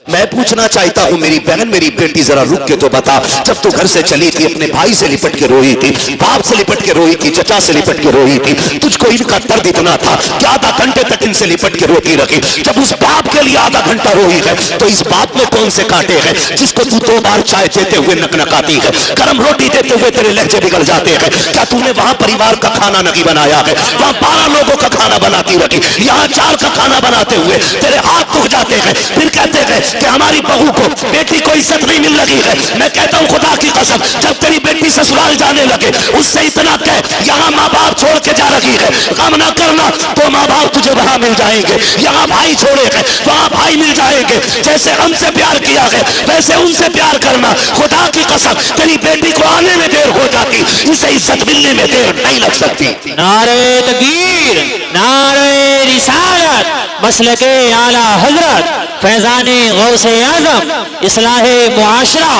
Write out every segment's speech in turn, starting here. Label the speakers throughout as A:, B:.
A: मैं पूछना चाहता हूँ मेरी बहन मेरी बेटी जरा रुक के तो बता, जब तू घर से चली थी अपने भाई से लिपट के रोई थी, बाप से लिपट के रोई थी, चचा से लिपट के रोई थी, तुझको इनका दर्द इतना था कि आधा घंटे तक इनसे लिपट के रोती रखी। जब उस बाप के लिए आधा घंटा रोई है तो इस बाप में कौन से कांटे हैं जिसको तू 2 बार चाय देते हुए नकनकाती है, गर्म रोटी देते हुए तेरे लहजे बिगड़ जाते हैं। क्या तूने वहां परिवार का खाना नहीं बनाया है? वहां 12 लोगों का खाना बनाती रखी, यहाँ 4 का खाना बनाते हुए तेरे हाथ दुख जाते हैं। फिर कहते हैं कि हमारी बहू को बेटी को इज्जत नहीं मिल रही है। मैं कहता हूं खुदा की कसम, जब तेरी बेटी ससुराल जाने लगे उससे इतना कह, यहाँ माँ बाप छोड़ के जा रही है, गम ना करना तो माँ बाप तुझे वहां मिल जाएंगे, यहाँ भाई छोड़े हैं वहां भाई मिल जाएंगे। जैसे हमसे प्यार किया है वैसे उनसे प्यार करना। खुदा की कसम तेरी बेटी को आने में देर हो जाती, इसे इज्जत मिलने में देर नहीं लग सकती।
B: नारे तकबीर, नारे रिसालत, मसलके आला हजरत फैजाने गौसे आजम इस्लाहे मुआशरा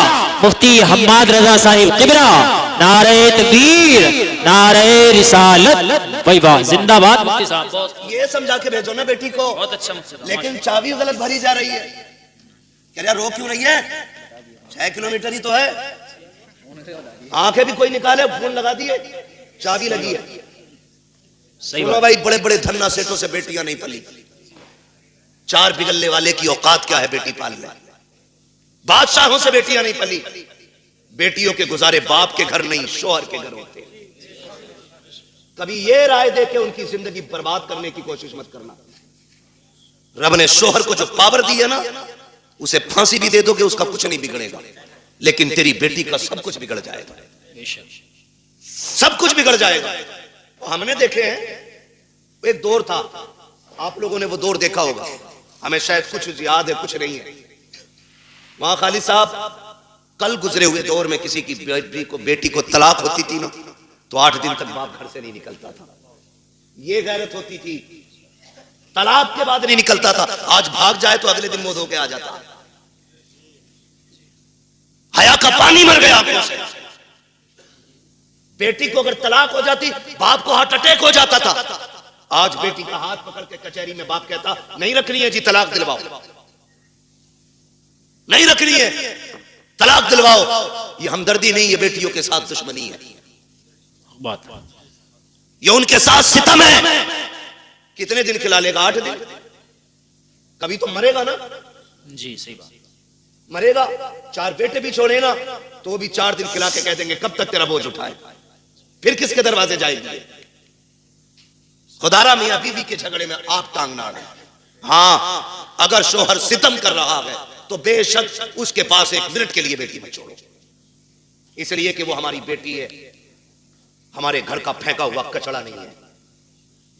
B: मुफ्ती हम्माद रजा साहिब किबरा। नारे तकबीर, नारे रिसालत, वही बात जिंदाबाद। मुफ्ती साहब
A: ये समझा के भेजो ना बेटी को,
B: बहुत अच्छा।
A: लेकिन चाबी गलत भरी जा रही है। कह रहा रो क्यों रही है? 6 किलोमीटर ही तो है। आंखें भी कोई निकाले, फोन लगा दिए, चाबी लगी है।
B: सही
A: बात भाई, बड़े बड़े धन्ना सेठों से बेटियां नहीं पली। 4 बिगलने वाले की औकात क्या है बेटी पालने? बादशाहों से बेटियां नहीं पली। बेटियों के गुजारे बाप के घर नहीं शोहर के घर होते। कभी ये राय दे के उनकी जिंदगी बर्बाद करने की कोशिश मत करना। रब ने शोहर को जो पावर दी है ना, उसे फांसी भी दे दोगे उसका कुछ नहीं बिगड़ेगा, लेकिन तेरी बेटी का सब कुछ बिगड़ जाएगा, सब कुछ बिगड़ जाएगा। हमने देखे हैं, एक दौर था, आप लोगों ने वो दौर देखा होगा, हमें शायद कुछ याद है कुछ नहीं है। वहां खालिद साहब कल गुजरे हुए दौर में किसी की बेटी को तलाक होती थी ना, तो 8 दिन तक बाप घर से नहीं निकलता था। ये गैरत होती थी, तलाक के बाद नहीं निकलता था। आज भाग जाए तो अगले दिन मुंह धो के आ जाता। हया का पानी मर गया आंखों से। बेटी को अगर तलाक हो जाती बाप को हार्ट अटैक हो जाता था। आज बेटी का हाथ पकड़ के कचहरी में बाप कहता नहीं रखनी है जी, तलाक दिलवाओ, नहीं रखनी है, तलाक दिलवाओ। ये हमदर्दी नहीं, ये बेटियों के साथ दुश्मनी है, ये उनके साथ सितम है। कितने दिन खिला लेगा? 8 दिन। कभी तो मरेगा ना
B: जी, सही बात,
A: मरेगा। 4 बेटे भी छोड़े ना तो भी 4 दिन खिला के कह देंगे कब तक तेरा बोझ उठाए, फिर किसके दरवाजे जाएगी? खुदारा मियां बीवी के झगड़े में आप टांग ना अड़े। हाँ, अगर शोहर सितम कर रहा है तो बेशक उसके पास 1 मिनट के लिए बेटी मत छोड़ो, इसलिए कि वो हमारी बेटी है, हमारे घर का फेंका हुआ कचड़ा नहीं है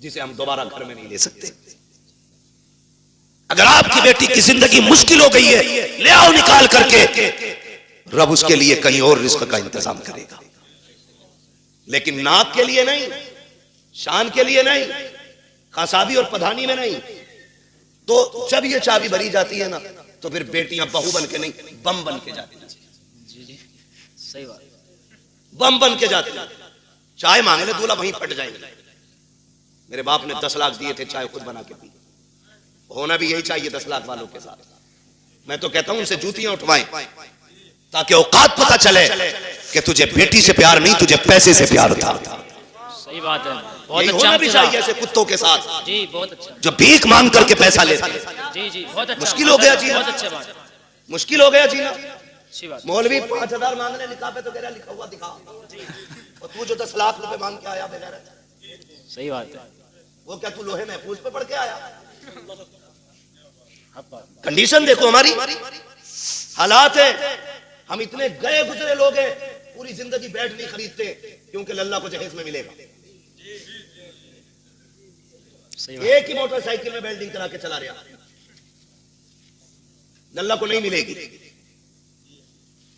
A: जिसे हम दोबारा घर में नहीं ले सकते। अगर आपकी बेटी की जिंदगी मुश्किल हो गई है, ले आओ निकाल करके, रब उसके लिए कहीं और रिस्क का इंतजाम करेगा, लेकिन नाक के लिए नहीं, शान के लिए नहीं, खसाबी और पधानी में नहीं। तो जब ये चाबी भरी जाती है ना, तो फिर बेटियां बहू बन के नहीं बम बन के जाती हैं।
B: सही बात,
A: बम बन के जाती हैं। चाय मांगे ले दूल्हा वहीं फट जाएंगे। मेरे बाप ने 10 लाख दिए थे, चाय खुद बना के पी। होना भी यही चाहिए 10 लाख वालों के साथ। मैं तो कहता हूं उनसे जूतियां उठवाएं ताकि औकात पता चले कि तुझे बेटी से प्यार नहीं, तुझे पैसे से प्यार था।
B: सही बात है, बहुत अच्छा।
A: होना भी चाहिए ऐसे कुत्तों के साथ
B: जी, बहुत अच्छा,
A: जो भीख मांग करके पैसा लेते हैं।
B: जी जी, बहुत अच्छा।
A: मुश्किल हो गया जीना,
B: बहुत अच्छा बात,
A: मुश्किल हो गया जीना।
B: अच्छी बात।
A: मौलवी 5000 मांगने निकाह पे तो कह रहा लिखा हुआ दिखा, और तू जो 10 लाख रुपए मांग के आया बगैर,
B: सही बात है।
A: वो क्या तू लोहे महफूज पे पढ़ के आया? कंडीशन देखो हमारी, हालात है। हम इतने गए गुजरे लोग हैं, पूरी जिंदगी बैठ नहीं खरीदते क्योंकि लल्ला को जहेज में मिलेगा। एक ही मोटरसाइकिल में वेल्डिंग करा के चला रहा, लल्ला को नहीं मिलेगी।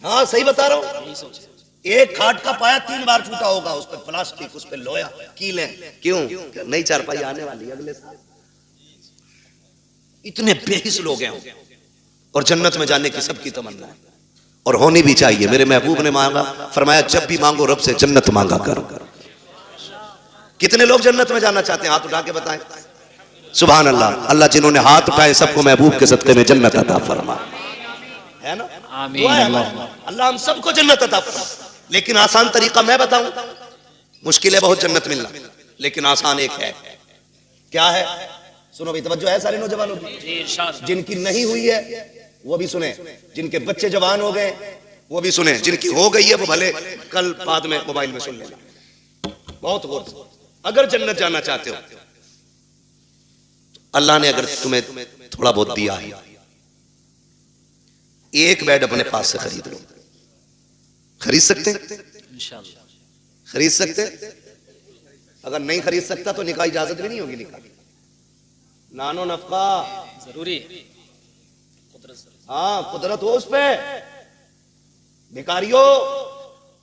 A: हाँ सही बता रहा हूं। एक खाट का पाया 3 बार टूटा होगा, उस पर प्लास्टिक, उस पर लोहा, कीलें। क्यों? नई चारपाई आने वाली है अगले साल। इतने बेहिस लोग हैं, और जन्नत में जाने की सबकी तमन्ना है, और होनी भी चाहिए। मेरे महबूब ने मांगा, फरमाया जब भी मांगो रब से जन्नत मांगा करो। कितने लोग जन्नत में जाना चाहते हैं? हाथ उठा के बताएं। सुभान अल्लाह। अल्लाह जिन्होंने हाथ उठाए सबको महबूब के सदक़े में जन्नत अता फरमा। है ना?
B: आमीन।
A: दुआ है हमारी। अल्लाह हम सबको जन्नत अता फरमाए। लेकिन आसान तरीका मैं बताऊं, मुश्किल है बहुत जन्नत मिलना, लेकिन आसान एक है। क्या है? सुनो भाई, तवज्जो है सारे नौजवानों की।
B: जी इरशाद।
A: जिनकी नहीं हुई है वो भी सुने, जिनके बच्चे जवान हो गए वो भी सुने, जिनकी हो गई है वो भले कल बाद में मोबाइल में सुन लेना। बहुत गौर से, अगर जन्नत जाना चाहते हो तो अल्लाह ने अगर तुम्हें थोड़ा बहुत दिया है, एक बेड अपने पास से खरीद लो। खरीद सकते हैं?
B: इंशाअल्लाह।
A: खरीद सकते हैं? अगर नहीं खरीद सकता तो निकाह इजाजत भी नहीं होगी। निकाह नानो नफका
B: जरूरी है।
A: हाँ, कुदरत हो उस पे। भिखारियों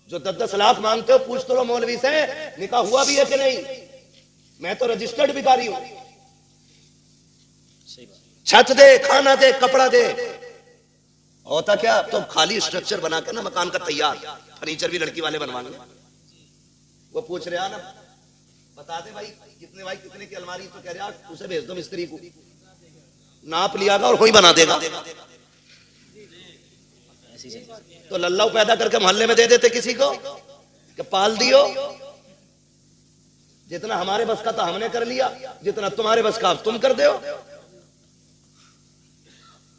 A: जो 10-10 लाख मांगते हो, पूछ तो लो मौलवी से निकाह हुआ भी है कि नहीं। मैं तो रजिस्टर्ड भिखारी हूं।
B: सही बात।
A: छत दे, खाना दे, कपड़ा दे। होता क्या, तो खाली स्ट्रक्चर बना के ना मकान का तैयार, फर्नीचर भी लड़की वाले बनवाएंगे। वो पूछ रहे ना, बता दे भाई कितने की अलमारी, तो कह रहा उसे भेज दो मिस्त्री को, नाप लियागा और कोई बना देगा। तो लल्लाऊ पैदा करके मोहल्ले में दे देते किसी को कि पाल दियो। जितना हमारे बस का था हमने कर लिया, जितना तुम्हारे बस का तुम कर दो।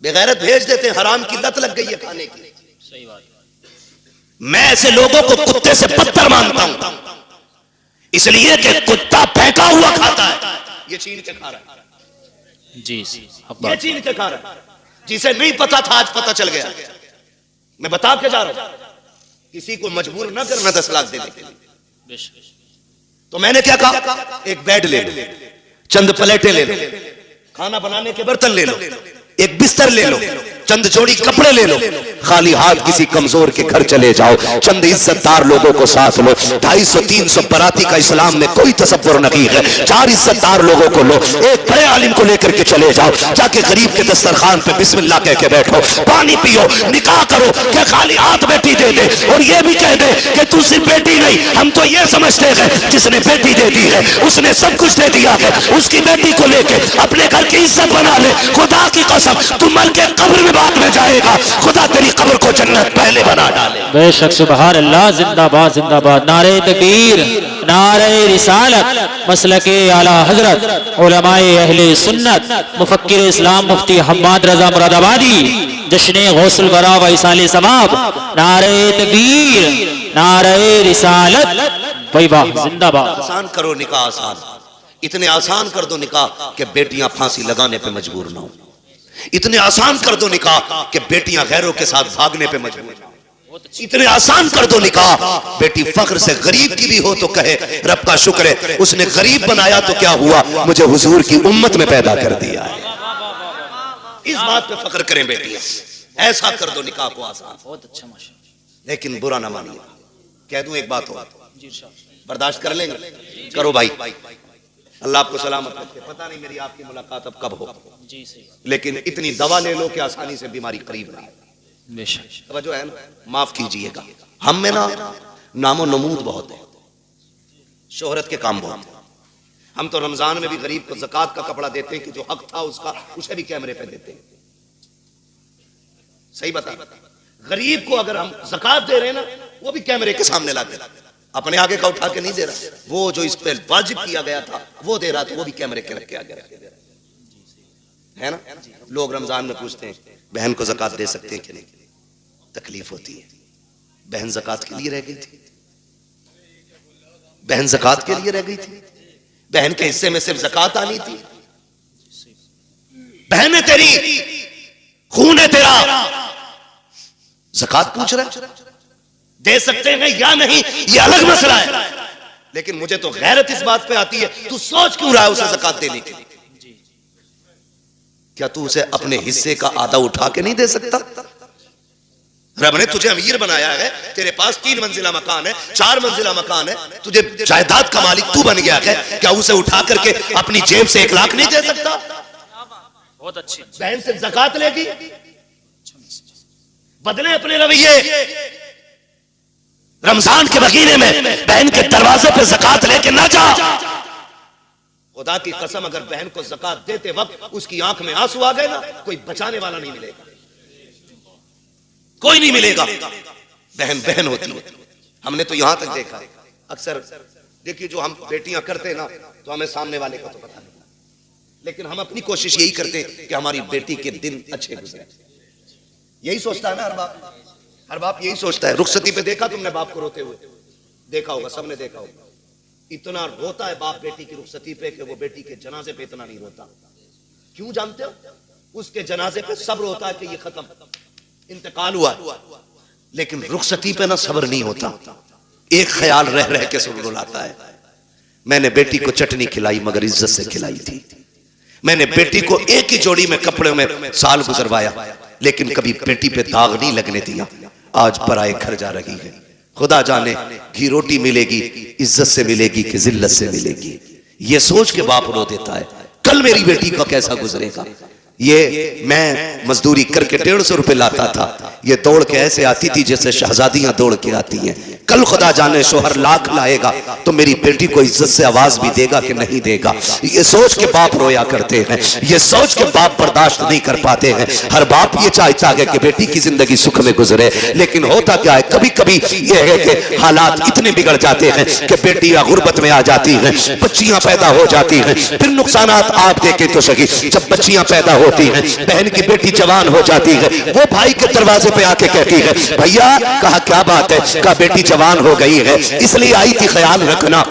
A: बेगैरत भेज देते, हराम की लत लग गई है खाने की।
B: सही बात।
A: मैं ऐसे लोगों को कुत्ते से बदतर मानता हूं, इसलिए कि कुत्ता फेंका हुआ खाता है, ये छीन के खा रहा है।
B: जी
A: ये छीन के खा रहा है। जिसे नहीं पता था आज पता चल गया। मैं बता के जा रहा हूं, किसी को मजबूर ना करना 10 लाख देने के लिए। तो मैंने क्या कहा, एक बेड ले लो, चंद प्लेटें ले लो, खाना बनाने के बर्तन ले लो, एक बिस्तर ले लो, चंद जोड़ी कपड़े ले लो, खाली हाथ किसी कमजोर के घर चले जाओ, चंद इज्जतदार लोगों को साथ लो। 250-300 बराती का इस्लाम में कोई तसव्वुर नहीं है। 4 इज्जतदार लोगों को लो, एक बड़े आलिम को लेकर के चले जाओ, जाके गरीब के दस्तरखान पे बिस्मिल्लाह कह के बैठो, पानी पियो, निकाह करो। क्या खाली हाथ बेटी दे दे और ये भी कह दे कि तू सिर्फ बेटी नहीं, हम तो ये समझते हैं जिसने बेटी दे दी है उसने सब कुछ दे दिया है। उसकी बेटी को लेके अपने घर की इज्जत बना ले। खुदा की कसम, तू मर के कब्र में बाद में जाएगा, खुदा तेरी कब्र को जन्नत पहले बना डाले।
C: बेशक, सुभान अल्लाह, जिंदाबाद जिंदाबाद, नारे तकबीर, नारे रिसालत, मसलके आला हजरत, उलमाए अहले सुन्नत, मुफक्किर इस्लाम मुफ्ती हम्माद रजा मुरादाबादी, जश्न गौसुल बरा व इसाले समाब, नारे तकबीर, नारे रिसालत, वही वाह, जिंदाबाद।
A: आसान करो निकाह, आसान, इतने आसान कर दो निकाह कि बेटियां फांसी लगाने पे मजबूर ना हो। इतने आसान कर दो निकाह कि बेटियां गैरों के साथ भागने पे मजबूर ना हो। इतने आसान कर दो निकाह, बेटी फख्र से गरीब की भी हो तो कहे रब का शुक्र है उसने गरीब बनाया तो क्या हुआ, मुझे हुजूर की उम्मत में पैदा कर दिया है। इस बात पे फख्र करें बेटियां। ऐसा कर दो निकाह को आसान।
B: बहुत अच्छा माशाअल्लाह।
A: लेकिन बुरा ना मानिए, कह दूं एक बात हो,
B: जी इरशाद।
A: बर्दाश्त कर लेंगे? करो भाई, अल्लाह आपको सलामत रखे। पता नहीं मेरी आपकी मुलाकात अब कब हो,
B: जी सही।
A: लेकिन इतनी दवा ले लो कि आसानी से बीमारी करीब ना आए।
B: बेशक।
A: जो है ना, माफ कीजिएगा, हम में ना नामो नमूद बहुत है, शोहरत के काम बहुत है। हम तो रमजान में भी गरीब को ज़कात का कपड़ा देते हैं कि जो हक था उसका, उसे भी कैमरे पे देते हैं। सही बता, गरीब को अगर हम ज़कात दे रहे हैं ना, वो भी कैमरे के सामने लाते, अपने आगे का उठा के नहीं दे रहा। वो जो इस पे वाजिब किया गया था वो दे रहा, तो वो भी कैमरे के रख के आगे रख दे रहा है ना। लोग रमजान में पूछते हैं बहन को ज़कात दे सकते हैं कि नहीं, तकलीफ होती है। बहन ज़कात के लिए रह गई थी, बहन ज़कात के लिए रह गई थी, बहन के हिस्से में सिर्फ ज़कात आनी थी। बहन है तेरी, खून है तेरा, ज़कात पूछ रहा है, दे सकते हैं या नहीं ये अलग मसला है। लेकिन मुझे तो गैरत इस बात पे आती है, तू सोच क्यों रहा है उसे ज़कात देने के लिए? क्या तू उसे अपने हिस्से का आधा उठा के नहीं दे सकता? रब ने तुझे अमीर बनाया है, तेरे पास 3 मंजिला मकान है, 4 मंजिला मकान है, तुझे जायदाद का मालिक तू बन गया है, क्या उसे उठा करके अपनी जेब से 1 लाख नहीं दे सकता?
B: बहुत अच्छी।
A: बहन से ज़कात लेगी, बदले अपने रवैये। रमजान के महीने में बहन के दरवाजे पे ज़कात लेके ना जा। खुदा की कसम, अगर बहन को ज़कात देते वक्त उसकी आंख में आंसू आ गए ना, कोई बचाने वाला नहीं मिलेगा। कोई नहीं मिलेगा। बहन बहन होती है। हमने तो यहां तक देखा है, अक्सर देखिए जो हम बेटियां करते हैं ना, तो हमें सामने वाले का तो पता नहीं, लेकिन हम अपनी कोशिश यही करते हैं कि हमारी बेटी के दिन अच्छे गुजरे। यही सोचता है ना हर बाप यही सोचता है। रुखसती पे देखा तुमने बाप को रोते हुए? देखा होगा, सबने देखा होगा। इतना रोता है बाप बेटी की रुखसती पे कि वो बेटी के जनाजे पे इतना नहीं रोता। क्यों जानते हो? उसके जनाजे पे सब्र होता है कि ये खत्म, इंतकाल हुआ, लेकिन रुखसती पे ना सब्र नहीं होता। एक ख्याल रह रह के सुन रुलाता है। मैंने बेटी को चटनी खिलाई मगर इज्जत से खिलाई थी। मैंने बेटी को एक ही जोड़ी में कपड़े में साल गुजरवाया, लेकिन कभी बेटी पे दाग नहीं लगने दिया। आज पराए घर जा रही है, खुदा जाने घी रोटी मिलेगी इज्जत से मिलेगी कि जिल्लत से मिलेगी। ये सोच के बाप रो देता है कल मेरी बेटी का कैसा गुजरेगा। ये मैं मजदूरी करके 150 रुपए लाता था, ये दौड़ के ऐसे आती थी जैसे शहजादियां दौड़ के आती हैं। कल खुदा जाने शोहर लाख लाएगा तो मेरी बेटी को इज्जत से आवाज भी देगा कि नहीं देगा। ये सोच के बाप रोया करते हैं, ये सोच के बाप बर्दाश्त नहीं कर पाते हैं। हर बाप ये चाहता है कि बेटी की जिंदगी सुख में गुजरे, लेकिन होता क्या है कभी कभी ये है कि हालात इतने बिगड़ जाते हैं कि बेटियां गुर्बत में आ जाती हैं, बच्चियां पैदा हो जाती हैं। फिर नुकसानात आप देखें तो सही, जब बच्चियां पैदा होती हैं, बहन की बेटी जवान हो जाती है, वो भाई के दरवाजे पे आके कहती है भैया, कहा क्या बात है? कहा बेटी जवान हो गई है इसलिए आई थी, ख्याल रखना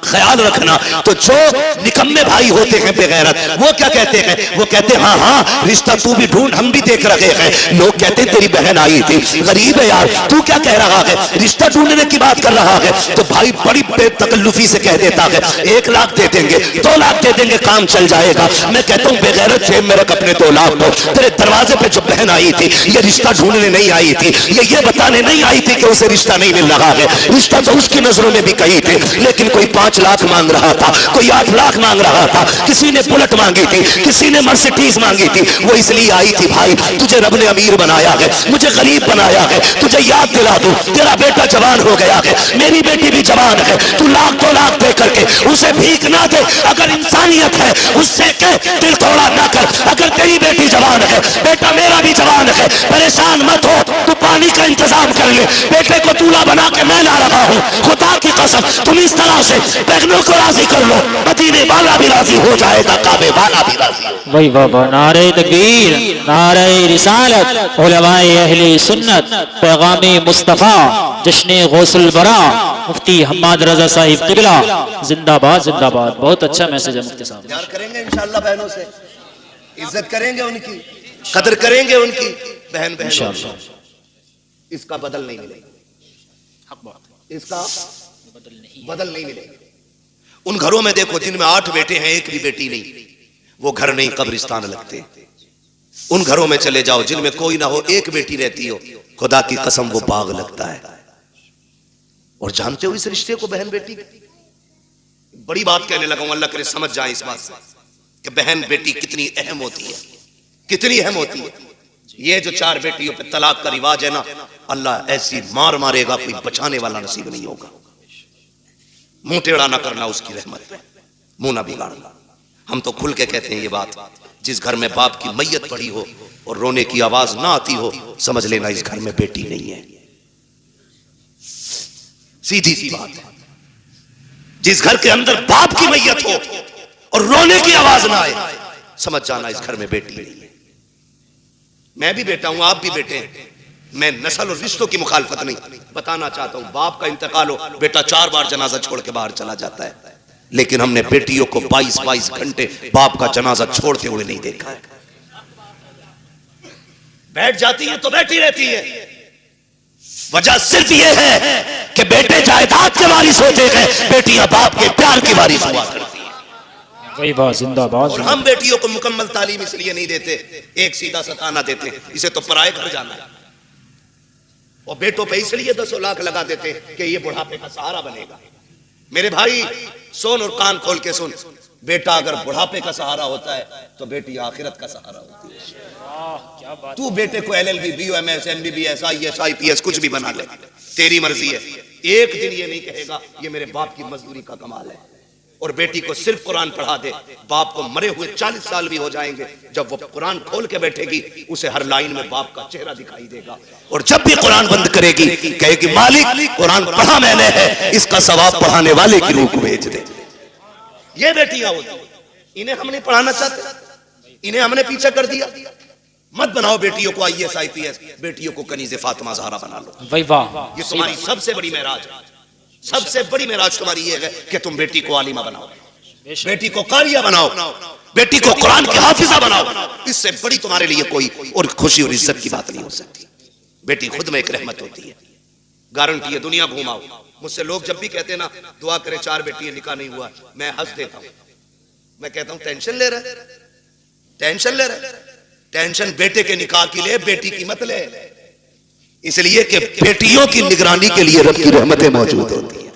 A: ख्याल रखना। तो जो निकम्मे भाई होते हैं बेगैरत, वो क्या कहते हैं? वो कहते हैं हाँ हाँ रिश्ता तू भी ढूंढ, हम भी देख रहे हैं। लोग कहते हैं तेरी बहन आई थी, गरीब है यार, तू क्या कह रहा है, रिश्ता ढूंढने की बात कर रहा है? तो भाई बड़ी बेतकल्लुफी से कह देता है 1 लाख दे देंगे, 2 लाख दे देंगे, काम चल जाएगा। मैं कहता हूँ बेगैरत जेब में रख अपने 2 लाख को। तेरे दरवाजे पे जो बहन आई थी ये रिश्ता ढूंढने नहीं आई थी, ये बताने नहीं आई थी कि उसे रिश्ता नहीं मिल रहा है। रिश्ता तो उसकी नजरों में भी कही थी, लेकिन कोई 5 लाख मांग रहा था, कोई 8 लाख मांग रहा था, किसी ने बुलेट मांगी थी, किसी ने मर्सिडीज मांगी थी। वो इसलिए आई थी भाई तुझे रब ने अमीर बनाया है, मुझे गरीब बनाया है, तुझे याद दिला दूं तेरा बेटा जवान हो गया है, मेरी बेटी भी जवान है, तू 1-2 लाख दे करके उसे भीख ना दे। अगर इंसानियत है उससे कह दिल तोड़ा ना कर। अगर तेरी बेटी जवान है, बेटा मेरा भी जवान है, परेशान मत हो, तू पानी का इंतजाम कर ले, बेटे को दूल्हा बना के मैं ला रहा हूँ। खुदा की कसम तुम इस तरह से बहनों को राजी कर लो, मदीने वाला भी राजी हो जाएगा, काबे वाला भी राजी हो।
C: वही बाबा, नारे तकबीर, नारे रिसालत, उलमाए अहले सुन्नत, पैगामे मुस्तफा, जश्ने गौसुल बरा, मुफ्ती हम्माद रजा साहिब किबला, जिंदाबाद जिंदाबाद। बहुत अच्छा मैसेज है मुफ्ती साहब।
A: प्यार करेंगे इंशाअल्लाह बहनों से, इज्जत करेंगे उनकी, कदर करेंगे उनकी। बहन इसका बदल नहीं मिलेगा, इसका बदल नहीं मिलेगा। उन घरों में देखो जिनमें 8 बेटे हैं, एक भी बेटी नहीं, वो घर नहीं कब्रिस्तान लगते। उन घरों में चले जाओ जिनमें कोई ना हो, एक बेटी रहती हो, खुदा की कसम वो बाग लगता है। और जानते हो इस रिश्ते को बहन बेटी, बड़ी बात कहने लगा हूं, अल्लाह करे समझ जाए इस बात से कि बहन बेटी कितनी अहम होती है, कितनी अहम होती है। ये जो 4 बेटियों पे तलाक का रिवाज है ना, अल्लाह ऐसी मार मारेगा कोई बचाने वाला नसीब नहीं होगा। मुंह टेढ़ा ना करना उसकी रहमत पे, मुंह ना बिगाड़ना। हम तो खुल के कहते हैं ये बात, जिस घर में बाप की मैयत पड़ी हो और रोने की आवाज ना आती हो, समझ लेना इस घर में बेटी नहीं है। सीधी सी बात है। जिस घर के अंदर बाप की मैयत हो और रोने की आवाज ना आए, समझ जाना इस घर में बेटी नहीं है। मैं भी बेटा हूं, आप भी बेटे हैं। मैं नस्ल और रिश्तों की मुखालफत नहीं, बताना चाहता हूं बाप का इंतकाल हो, बेटा 4 बार जनाजा छोड़ के बाहर चला जाता है, लेकिन हमने बेटियों को 22-22 घंटे बाप का जनाजा छोड़ते हुए नहीं देखा है। बैठ जाती है तो बैठी रहती है। वजह सिर्फ ये है कि बेटे जायदाद के वारिस होते हैं, बेटियां बाप के प्यार की वारिस हुआ करती हैं।
C: वही बात, जिंदाबाद।
A: और हम बेटियों को मुकम्मल तालीम इसलिए नहीं देते, एक सीधा सताना देते, इसे तो पराए घर जाना है। और बेटों पे इसलिए 10 लाख लगा देते कि ये बुढ़ापे का सहारा बनेगा। मेरे भाई सुन और कान खोल के सुन, बेटा अगर बुढ़ापे का सहारा होता है तो बेटी आखिरत का सहारा होती है। तू बेटे को LLB, BOMS, MBBS, IAS, IPS कुछ भी बना ले, तेरी मर्जी है। एक दिन ये नहीं कहेगा ये मेरे बाप की मजदूरी का कमाल है। और बेटी को सिर्फ कुरान पढ़ा दे, बाप को मरे हुए 40 साल भी हो जाएंगे, जब वो कुरान खोल के बैठेगी उसे हर लाइन में बाप का चेहरा दिखाई देगा। और जब भी कुरान बंद करेगी कहेगी मालिक कुरान पढ़ा मैंने है, इसका सवाब पढ़ाने वाले की रूह को भेज दे। ये बेटियां होती, इन्हें हम नहीं पढ़ाना चाहते, इन्हें हमने पीछा कर दिया। मत बनाओ बेटियों को IAS IPS, बेटियों को कनीज़े फातिमा ज़हरा बना लो।
C: भाई वाह,
A: ये तुम्हारी सबसे बड़ी मेराज है, सबसे बड़ी मेराज तुम्हारी ये है कि तुम बेटी को आलिमा बनाओ, बेटी को कारिया बनाओ, बेटी को कुरान की हाफिजा बनाओ। इससे बड़ी तुम्हारे लिए कोई और खुशी और इज्जत की बात नहीं हो सकती। बेटी खुद में एक रहमत होती है, गारंटी है। दुनिया घुमाओ, मुझसे लोग जब भी कहते हैं ना दुआ करें 4 बेटियां निकाह नहीं हुआ, मैं हंस देता हूं। मैं कहता हूं टेंशन ले रहा है, टेंशन ले रहा है, टेंशन बेटे के निकाह की ले, बेटी की मत ले। इसलिए कि बेटियों की निगरानी के लिए रब की रहमतें मौजूद होती हैं।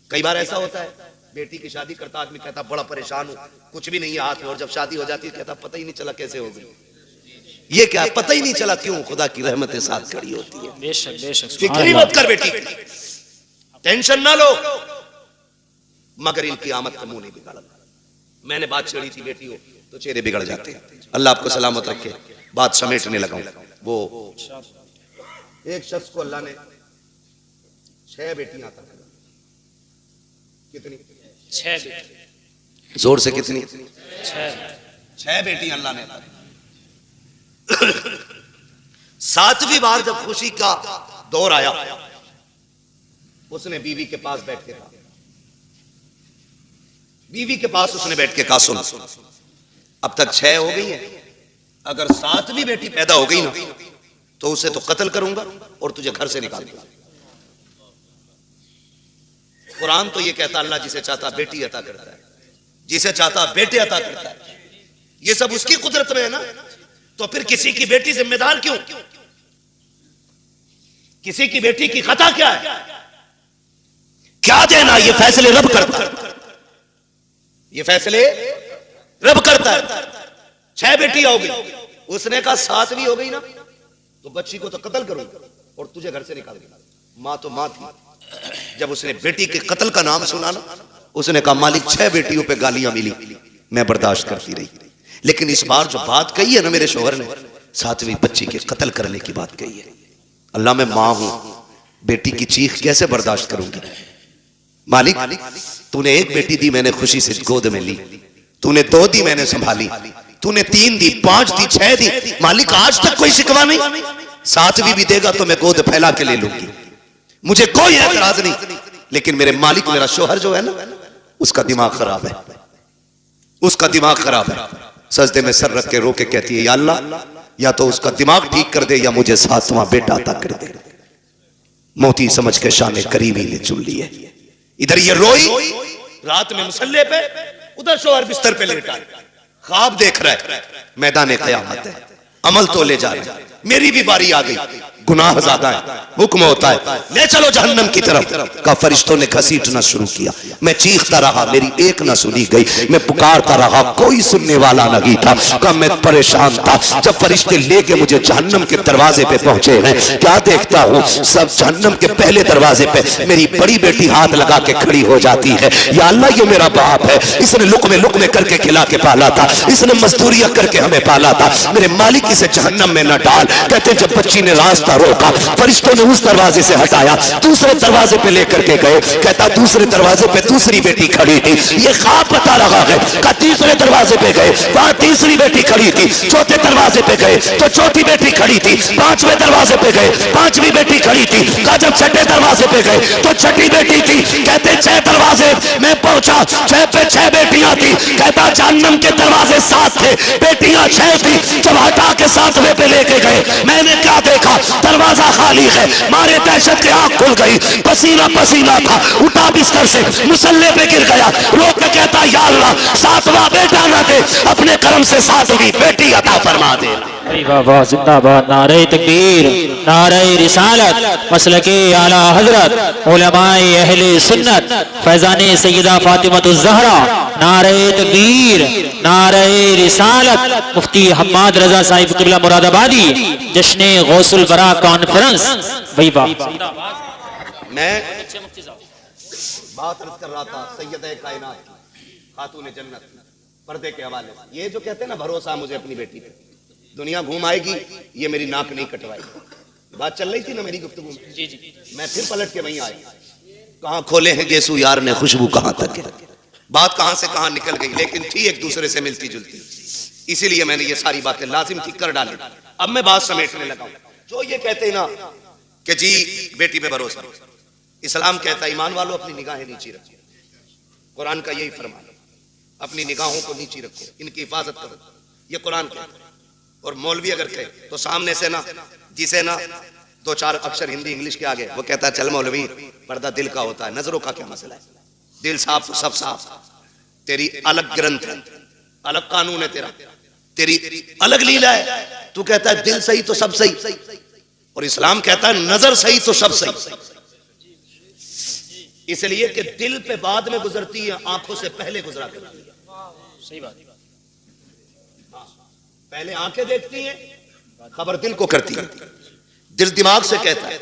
A: कई बार ऐसा होता है बेटी की शादी करता आदमी कहता बड़ा परेशान हूं, कुछ भी नहीं है हाथ में, और जब शादी हो जाती है कहता पता ही नहीं चला कैसे हो गई। ये क्या पता ही नहीं चला, क्यों? खुदा की रहमतें साथ खड़ी होती है।
C: बेशक बेशक,
A: फिक्र मत कर बेटी, टेंशन ना लो, मगर इनकी आमद का मुंह नहीं बिगाड़ा। मैंने बात छेड़ी थी बेटी हो तो चेहरे बिगड़ जाते हैं। अल्लाह आपको सलामत रखे। बात समेटने लगा हूं। वो एक शख्स को अल्लाह ने 6 बेटियां अता की। कितनी?
B: 6 बेटी।
A: जोर से कितनी?
B: 6
A: बेटियां अल्लाह ने अता की। 7वीं बार जब खुशी का दौर आया, उसने बीवी के पास बैठ के कहा, बीवी के पास उसने बैठ के कहा सुन, अब तक 6 हो गई हैं, अगर 7वीं बेटी पैदा हो गई ना तो उसे तो कत्ल करूंगा और तुझे घर से निकाल दूंगा। कुरान तो ये कहता अल्लाह जिसे चाहता बेटी अता करता है, जिसे चाहता बेटे अता करता है। ये सब उसकी कुदरत में है ना, तो फिर किसी की बेटी जिम्मेदार क्यों? किसी की बेटी की खता क्या है? क्या देना? ये फैसले रब करता है, ये फैसले रब करता है। 6 बेटियां हो गई, उसने कहा 7वीं हो गई ना तो बच्ची को तो कत्ल करूंगा और तुझे घर से निकाल दूंगा। मां तो मां थी, जब उसने बेटी के कत्ल का नाम सुना ना उसने कहा मालिक 6 बेटियों पे गालियां मिली, मैं बर्दाश्त करती रही, लेकिन इस बार जो बात कही है ना मेरे शोहर ने, 7वीं बच्ची के कत्ल करने की बात कही है। अल्लाह मैं मां हूं, बेटी की चीख कैसे बर्दाश्त करूंगी? मालिक तूने 1 बेटी दी, मैंने खुशी से गोद में ली, तूने 2 दी, मैंने संभाली, तूने 3 दी, 5 दी, 6 दी, मालिक आज तक कोई शिकवा नहीं, 7वीं भी देगा तो मैं गोद फैला के ले लूंगी, मुझे कोई एतराज नहीं। लेकिन मेरे मालिक मेरा शोहर जो है ना उसका दिमाग खराब है, उसका दिमाग खराब है। सजदे में सर रख के रो के कहती है या अल्लाह या तो उसका दिमाग ठीक कर दे या मुझे 7वां बेटा अता कर दे। मोती समझ के शाने करीबी ने चुन ली है। इधर ये रोई रात में मुसल्ले पे, उधर शोहर बिस्तर पे लेटा है, ख्वाब देख रहा है, मैदान क़यामत है, अमल तो ले जा रहा है, मेरी भी बारी आ गई, गुनाह ज्यादा है, हुक्म होता है ले चलो जहन्नम की तरफ। का फरिश्तों ने घसीटना शुरू किया, मैं चीखता रहा, मेरी एक ना सुनी गई, मैं पुकारता रहा, कोई सुनने वाला नहीं था। का मैं परेशान था। जब फरिश्ते लेके मुझे जहन्नम के दरवाजे पे पहुंचे हैं, क्या देखता हूँ सब जहन्नम के पहले दरवाजे पे मेरी बड़ी बेटी हाथ लगा के खड़ी हो जाती है। या अल्लाह ये मेरा बाप है, इसने लुकमे करके खिला के पाला था, इसने मजदूरियां करके हमें पाला था, मेरे मालिक इसे जहन्नम में न डाल। कहते जब बच्ची ने रास्ता रोका, फरिश्तों ने उस दरवाजे से हटाया, दूसरे दरवाजे पे लेकर के गए। कहता दूसरे दरवाजे पे दूसरी बेटी खड़ी थी, ये ख्वाब बता रहा है। का तीसरे दरवाजे पे गए, वहां तीसरी बेटी खड़ी थी, चौथे दरवाजे पे गए तो चौथी बेटी खड़ी थी, 5वें दरवाजे पे गए 5वीं बेटी खड़ी थी। का जब 6ठे दरवाजे पे गए तो 6ठी बेटी थी। कहते 6 दरवाजे मैं पहुंचा, 6 पे 6 बेटियां थी। कहता जहन्नम के दरवाजे 7 थे, बेटियां 6 थी। जब हटा के 7वें पे लेके गए, मैंने क्या देखा, दरवाजा खाली है। मारे दहशत के आंख खुल गई, पसीना पसीना था, उठा बिस्तर से मुसल्ले पे गिर गया, रो के कहता या अल्लाह 7वां बेटा ना दे, अपने कर्म से 7वीं बेटी अता फरमा दे।
C: वाह जिंदाबाद, नारे तकबीर, नारे रिसालत, मसलके आला हजरत, उलमाए अहले सुन्नत, फैजाने सैयदा फातिमतुज़ ज़हरा, नारे तकबीर, नारे रिसालत, मुफ्ती हम्माद रजा साहिब क़िबला मुरादाबादी, जश्ने गौसुल बरा कॉन्फ्रेंस। भाई वाह,
A: मैं बात अर्ज कर रहा था सैयद कायनात की, खातून जन्नत, पर्दे के हवाले से। ये जो कहते हैं ना भरोसा मुझे अपनी बेटी पे, दुनिया घूम आएगी, ये मेरी नाक नहीं कटवाएगी। बात चल रही थी ना मेरी गुफ्तगू में,
B: जी जी।
A: मैं फिर पलट के वहीं आया। कहाँ खोले हैं गेसू यार ने खुशबू कहाँ तक है, बात कहाँ से कहाँ निकल गई, लेकिन थी एक दूसरे से मिलती जुलती, इसीलिए मैंने ये सारी बातें लाजिम थी कर डाली। अब मैं बात समेटने लगा हूं। जो ये कहते हैं ना कि जी बेटी पे भरोसा, इस्लाम कहता है ईमान वालों अपनी निगाहें नीची रखो, कुरान का यही फरमान है, अपनी निगाहों को नीची रखो, इनकी हिफाजत करो, ये कुरान कहता है। और मौलवी अगर कहे तो सामने से ना, जिसे ना दो चार अक्षर हिंदी इंग्लिश के आगे, वो कहता है चल मौलवी पर्दा दिल का होता है, नजरों का क्या मसला है, दिल साफ तो सब साफ, तेरी अलग ग्रंथ है, अलग कानून है तेरा, तेरी अलग लीला है। तू कहता है दिल सही तो सब सही, और इस्लाम कहता है नजर सही तो सब सही। इसलिए कि दिल पे बाद में गुजरती है, आंखों से पहले गुजरा करती है।
B: सही बात।
A: पहले आंखें देखती हैं, खबर दिल को करती है, दिल दिमाग से कहता है,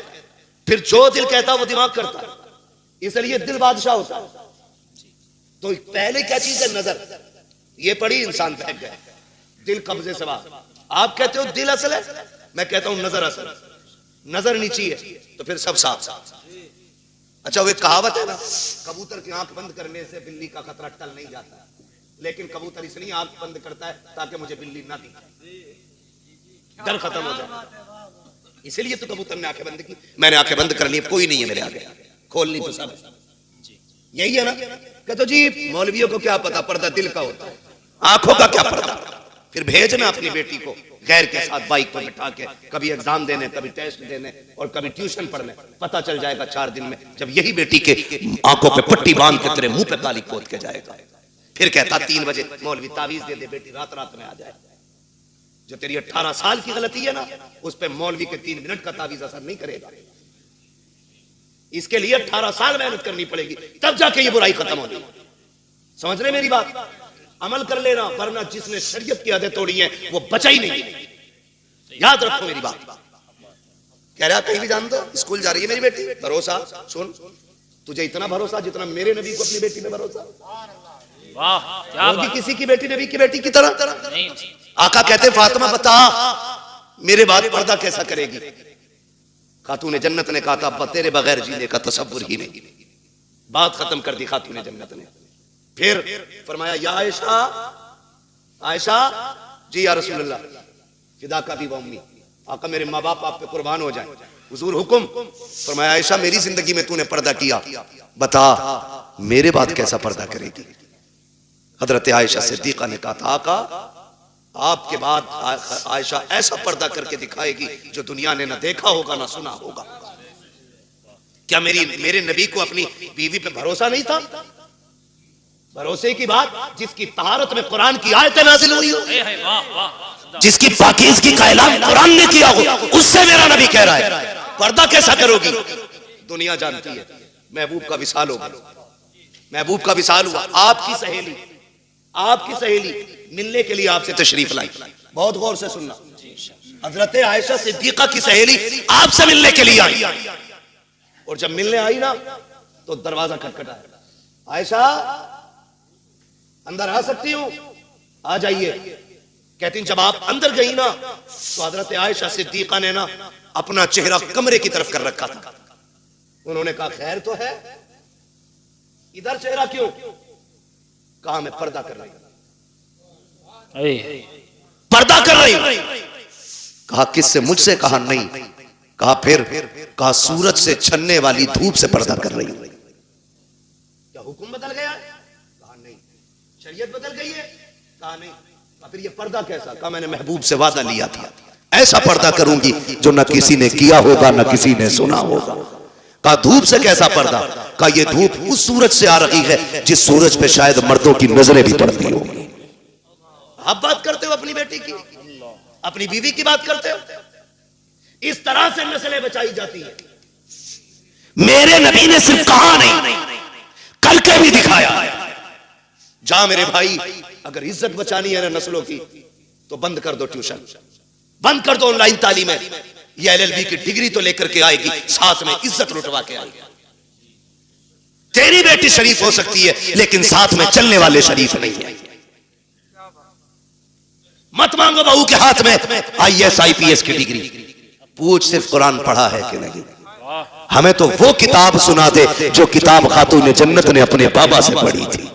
A: फिर जो दिल कहता है वो दिमाग करता है, इसलिए दिल बादशाह होता है। तो पहले क्या चीज है, नजर, ये पड़ी इंसान बहक गया, दिल कब्जे से बाहर। आप कहते हो दिल असल है, मैं कहता हूं नजर असल है, नजर नीची है तो फिर सब साफ। अच्छा वो एक कहावत है ना, कबूतर की आंख बंद करने से बिल्ली का खतरा टल नहीं जाता, लेकिन कबूतर इसलिए आंख बंद करता है ताकि मुझे बिल्ली ना दिखे, डर खत्म हो जाए। इसलिए तो कबूतर ने आंखें बंद की, मैंने आंखें बंद कर ली, कोई नहीं है मेरे आगे, खोलनी तो सब यही है ना। कहते जी मौलवियों को क्या पता पर्दा दिल का होता है, आंखों का क्या पर्दा। फिर भेजना अपनी बेटी को गैर के साथ बाइक पर बिठा के, कभी एग्जाम देने, कभी टेस्ट देने और कभी ट्यूशन पढ़ने, पता चल जाएगा 4 दिन में, जब यही बेटी के आंखों पे पट्टी बांध के तेरे मुंह पे काली पोत के जाएगा। फिर कहता 3 बजे मौलवी तावीज दे दे, बेटी रात रात में आ जाए। जो तेरी 18 साल की गलती है ना, उस पे मौलवी के 3 मिनट का तावीज असर नहीं करेगा। इसके लिए 18 साल मेहनत करनी पड़ेगी, तब जाके ये बुराई खत्म होगी। समझ रहे मेरी बात, अमल कर लेना, वरना जिसने शरीयत की आदतें तोड़ी हैं वो बचा ही नहीं। याद रखो मेरी बात। कह रहा कहीं भी जान दो, स्कूल जा रही है मेरी बेटी, भरोसा सुन, तुझे इतना भरोसा जितना मेरे नबी को अपनी बेटी पे भरोसा।
B: वाह क्या बात।
A: किसी की बेटी नबी की बेटी की तरह
B: नहीं।
A: आका कहते फातिमा बता मेरे बाद पर्दा कैसा करेगी। खातून जन्नत ने कहा था अब्बा तेरे बगैर जीने का तसव्वुर ही नहीं। बात खत्म कर दी खातून जन्नत ने। फिर फरमाया या आयशा, आयशा जी या रसूलल्लाह फिदा का भी वम्मी, आका मेरे माँ बाप आप पे कुर्बान हो जाए, हुजूर हुक्म। फरमाया आयशा मेरी जिंदगी में तूने पर्दा किया, बता मेरे बाद कैसा पर्दा करेगी। हजरत आयशा सिद्दीका ने कहा था आका आपके बाद आयशा ऐसा पर्दा करके दिखाएगी जो दुनिया ने ना देखा होगा ना सुना होगा। क्या मेरे नबी को अपनी बीवी पे भरोसा नहीं था? भरोसे की बात जिसकी तहारत में कुरान की आयतें नाज़िल हुई हो, जिसकी पाकीज़गी का ऐलान कुरान ने किया हो, उससे मेरा नबी कह रहा है पर्दा कैसा करोगी। दुनिया जानती है महबूब का विसाल होगा, महबूब का विसाल हुआ। आपकी सहेली मिलने के लिए आपसे तशरीफ लाई। बहुत गौर से सुनना, हजरत आयशा सिद्दीका की सहेली आपसे मिलने के लिए आई, और जब मिलने आई ना तो दरवाजा खटखटाया, आयशा अंदर आ सकती हूं? आ जाइए। कहती जब आप अंदर गई ना तो हजरत आयशा सिद्दीका ने ना अपना चेहरा कमरे की तरफ कर रखा था। उन्होंने कहा खैर तो है, इधर चेहरा क्यों? कहा मैं पर्दा कर रही हूं। पर्दा कर रही हूं। कहा किससे? मुझसे। कहा नहीं। कहा फिर? कहा सूरज से छनने वाली धूप से पर्दा कर रही हूं। क्या हुक्म बदल गया? कहा नहीं। शरीयत बदल गई है? कहा नहीं। फिर ये पर्दा कैसा? कहा मैंने महबूब से वादा लिया था ऐसा पर्दा करूंगी जो न किसी ने किया होगा न किसी ने सुना होगा। कहा धूप से कैसा पर्दा? कहा ये धूप उस सूरज से आ रही है जिस सूरज पे शायद मर्दों की नजरें भी पड़ती होंगी। आप बात करते हो अपनी बेटी की, अपनी बीवी की बात करते हो। इस तरह से नस्लें बचाई जाती है। मेरे नबी ने सिर्फ कहा नहीं करके भी दिखाया। जा मेरे भाई, अगर इज्जत बचानी है ना नस्लों की तो बंद कर दो ट्यूशन, बंद कर दो ऑनलाइन तालीम। ये LLB की डिग्री तो लेकर के आएगी, साथ में इज्जत लुटवा के आएगी। तेरी बेटी शरीफ हो सकती है लेकिन साथ में चलने वाले शरीफ नहीं है। मत मांगो बहू के हाथ में IAS IPS की डिग्री, पूछ सिर्फ कुरान पढ़ा है कि नहीं। हमें तो वो किताब सुना दे जो किताब खातून जन्नत ने अपने बाबा से पढ़ी थी।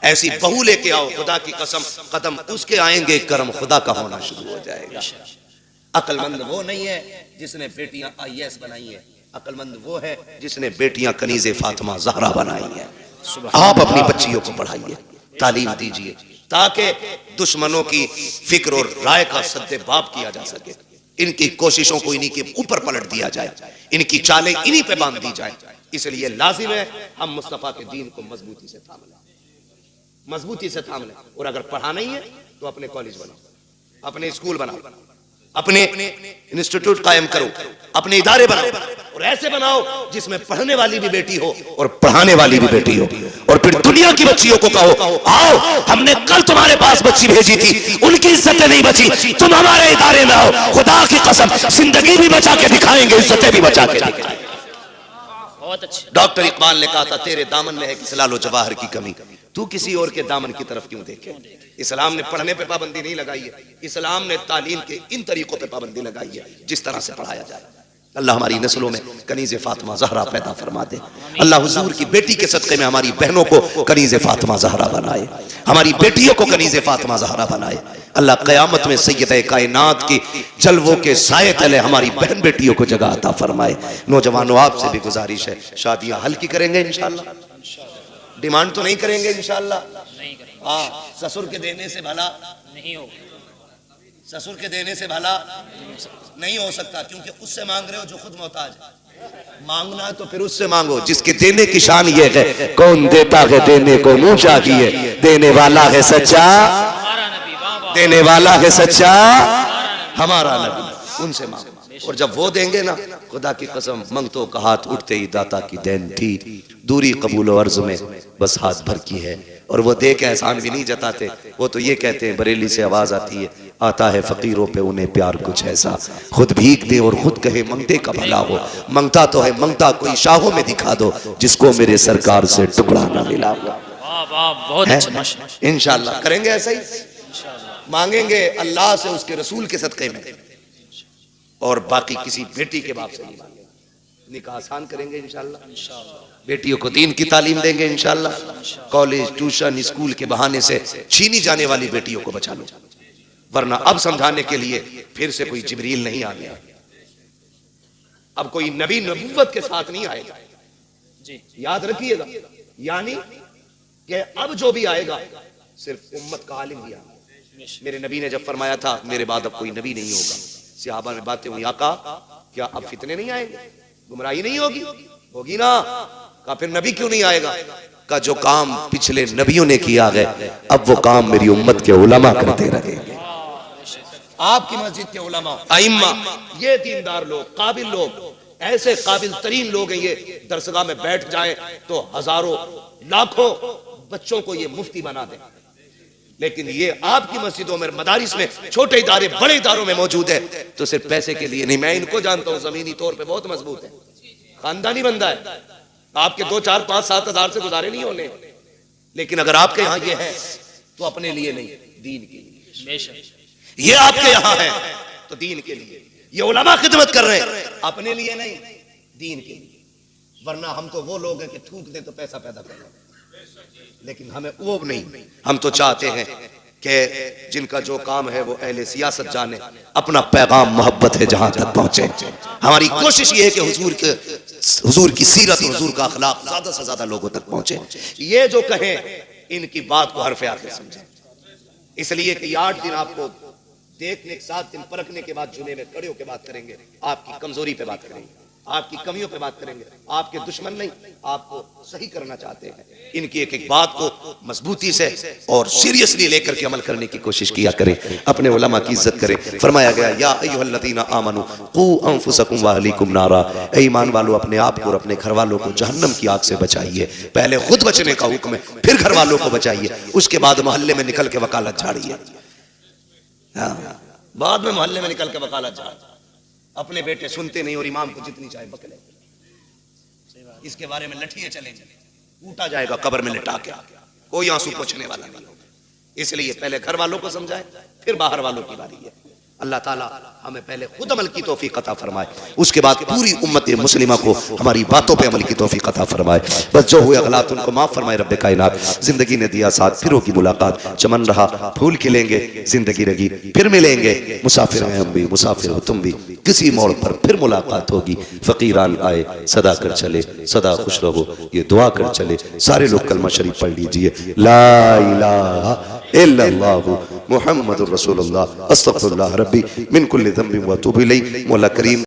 A: ऐसी बहू लेके आओ, खुदा की कसम कदम उसके आएंगे, कर्म खुदा का होना शुरू हो जाएगा। अक्लमंद वो नहीं है जिसने बेटियां IAS बनाई है, अक्लमंद वो है जिसने बेटियां कनीज़े फातिमा ज़हरा बनाई है। आप अपनी बच्चियों को पढ़ाइए, तालीम दीजिए, ताकि दुश्मनों की फिक्र और राय का सद्देबाब किया जा सके। इनकी कोशिशों को इन्हीं के ऊपर पलट दिया जाए, इनकी चालें इन्हीं पे बांध दी जाए। इसलिए लाजिम है हम मुस्तफा के दीन को मजबूती से थाम लें, मजबूती से थाम लें। और अगर पढ़ा नहीं है तो अपने कॉलेज बनाओ, अपने स्कूल बनाओ, अपने इंस्टीट्यूट कायम करो, अपने इदारे बनाओ, और ऐसे बनाओ जिसमें पढ़ने वाली भी बेटी हो और पढ़ाने वाली भी बेटी हो। और फिर दुनिया की बच्चियों को कहो, आओ हमने कल तुम्हारे पास बच्ची भेजी थी, उनकी इज्जतें नहीं बची, तुम हमारे इदारे में आओ, खुदा की कसम जिंदगी भी बचा के दिखाएंगे, इज्जतें भी बचा के दिखाएंगे। डॉक्टर इकबाल ने कहा था, तेरे दामन में है कि सलालो जवाहर की कमी, तू किसी और के दामन की तरफ क्यों देखे। इस्लाम ने पढ़ने पे पाबंदी नहीं लगाई है, इस्लाम ने तालीम के इन तरीकों पे पाबंदी लगाई है जिस तरह से पढ़ाया जाए। अल्लाह हमारी नस्लों में कनीज़े फातिमा ज़हरा पैदा फरमा दे। अल्लाह हुजूर की बेटी के सदक़े में हमारी बहनों को कनीज़े फातिमा ज़हरा बनाए, हमारी बेटियों को कनीज़े फातिमा ज़हरा बनाए। अल्लाह क़यामत में सैयद कायनात की जलवों के साए तले हमारी बहन बेटियों को जगह अता फरमाए। नौजवानों आपसे भी गुजारिश है, शादियां हल्की करेंगे इंशाअल्लाह, डिमांड तो नहीं करेंगे इंशाअल्लाह। हाँ, ससुर के देने से भला नहीं हो, ससुर के देने से भला नहीं हो सकता, क्योंकि उससे मांग रहे हो जो खुद मोहताज है। मांगना है तो फिर उससे मांगो जिसके देने की शान ये है, कौन देता है देने को मुंह चाहिए, देने वाला है सच्चा, देने वाला है सच्चा हमारा नबी, उनसे मांगो। और जब वो देंगे ना, खुदा की कसम मंगतों का हाथ उठते ही दाता की देन थी, दूरी कबूल अर्ज में बस हाथ भर की है। और वो दे के एहसान भी नहीं जताते, वो तो ये कहते हैं, बरेली से आवाज आती है, आता है फकीरों पे उन्हें प्यार कुछ ऐसा, खुद भीख दे और खुद कहे मंगते का भला हो, मंगता तो है मंगता कोई शाहों में दिखा दो, जिसको मेरे सरकार से टुकड़ा ना मिला हो। इंशाअल्लाह करेंगे ऐसा ही, मांगेंगे अल्लाह से उसके रसूल के सदक़े में, और बाकी किसी बेटी के बाप से नहीं मांगेंगे। निकाह आसान करेंगे इंशाअल्लाह, बेटियों को दीन की तालीम देंगे इंशाअल्लाह। कॉलेज ट्यूशन स्कूल के बहाने से छीनी जाने वाली बेटियों को बचा लो, वरना अब समझाने के लिए फिर से कोई जिब्रील नहीं आ गया, अब कोई नबी नबूवत के साथ नहीं आएगा जी, याद रखिएगा। यानी कि अब जो भी आएगा सिर्फ उम्मत का आलिम भी आएगा। मेरे नबी ने जब फरमाया था मेरे बाद अब कोई नबी नहीं होगा, सहाबा में बातें हुई, आका क्या अब फितने नहीं आएंगे, गुमराही नहीं होगी? होगी ना। कहा फिर नबी क्यों नहीं आएगा? का जो काम पिछले नबियों ने किया है अब वो काम मेरी उम्मत के उलमा करते रहेंगे। आपकी मस्जिद के उलमा आइम्मा, ये दीनदार लोग, काबिल लोग, ऐसे काबिल तरीन लोग हैं, ये दरसगाह में बैठ जाएं तो हजारों लाखों बच्चों को ये मुफ्ती बना दें। लेकिन ये आपकी मस्जिदों में, मदारिस में, छोटे इदारे बड़े इदारों में मौजूद है तो सिर्फ पैसे के लिए नहीं। मैं इनको जानता हूं, जमीनी तौर पे बहुत मजबूत है, खानदानी बंदा है, आपके 2, 4, 5, 7 हजार से गुजारे नहीं होने। लेकिन अगर आपके यहाँ ये है तो अपने लिए नहीं, दीन के लिए। ये आपके यहाँ है तो दीन के लिए, ये उलमा खिदमत कर रहे हैं, अपने लिए नहीं, दीन के लिए। वरना हम तो वो लोग हैं कि थूक दें तो पैसा पैदा कर लें, लेकिन हमें वो नहीं। हम तो चाहते हैं कि जिनका जो काम है वो अहले सियासत जाने, अपना पैगाम मोहब्बत है जहां तक पहुंचे। हमारी कोशिश ये है कि हुजूर की सीरत, हुजूर का अखलाक ज्यादा से ज्यादा लोगों तक पहुंचे। ये जो कहें इनकी बात को हरफ आखिर समझें, इसलिए कि 8 दिन आपको देखने के 7 दिन परखने के बाद जुमे में खड़े होकर बात करेंगे, आपकी कमजोरी पे बात करेंगे, आपकी कमियों पे बात करेंगे। आपके दुश्मन नहीं, आपको सही करना चाहते हैं। इनकी एक एक बात को मजबूती से और सीरियसली लेकर के अमल करने की कोशिश किया करें, अपने उलमा की इज्जत करें। फरमाया गया, या अय्युहल्लज़ीना आमनू क़ू अनफुसकुम व अहलीकुम नारा, ऐ ईमान वालों अपने आप को और अपने घर वालों को जहन्नम की आग से बचाइए। पहले खुद बचने का हुक्म है, फिर घर वालों को बचाइए, उसके बाद मोहल्ले में निकल के वकालत झाड़िए। बाद में मोहल्ले में निकल के वकालत झाड़, अपने बेटे सुनते नहीं और इमाम को जितनी चाहे बकले। इसके बारे में लठियां चलेंगे, कूटा जाएगा कब्र में लिटा के, कोई आंसू पोंछने वाला नहीं होगा। इसलिए पहले घर वालों को समझाए, फिर बाहर वालों की बारी है। अल्लाह ताला हमें पहले खुद अमल की तौफीक अता फरमाए, उसके बाद पूरी उम्मत मुस्लिमा को हमारी बातों पे अमल की तौफीक अता फरमाए। बस जो हुए गलत उनको माफ फरमाए रब्बे कायनात। जिंदगी ने दिया साथ, फिर होगी मुलाकात, चमन रहा फूल खिलेंगे, जिंदगी रही फिर मिलेंगे। मुसाफिर हैं हम भी, मुसाफिर हो तुम भी, किसी मोड़ पर फिर मुलाकात होगी। फकीरान आए सदा कर चले, सदा खुश रहो, ये दुआ कर चले। सारे लोग कलमा शरीफ पढ़ लीजिए, ला इलाहा इल्लल्लाहु मुहम्मदुर रसूलुल्लाह, अस्तगफिरुल्लाह रब्बी मिन कुल्ली ज़ंबिन व अतूबु इलैह। मौला करीम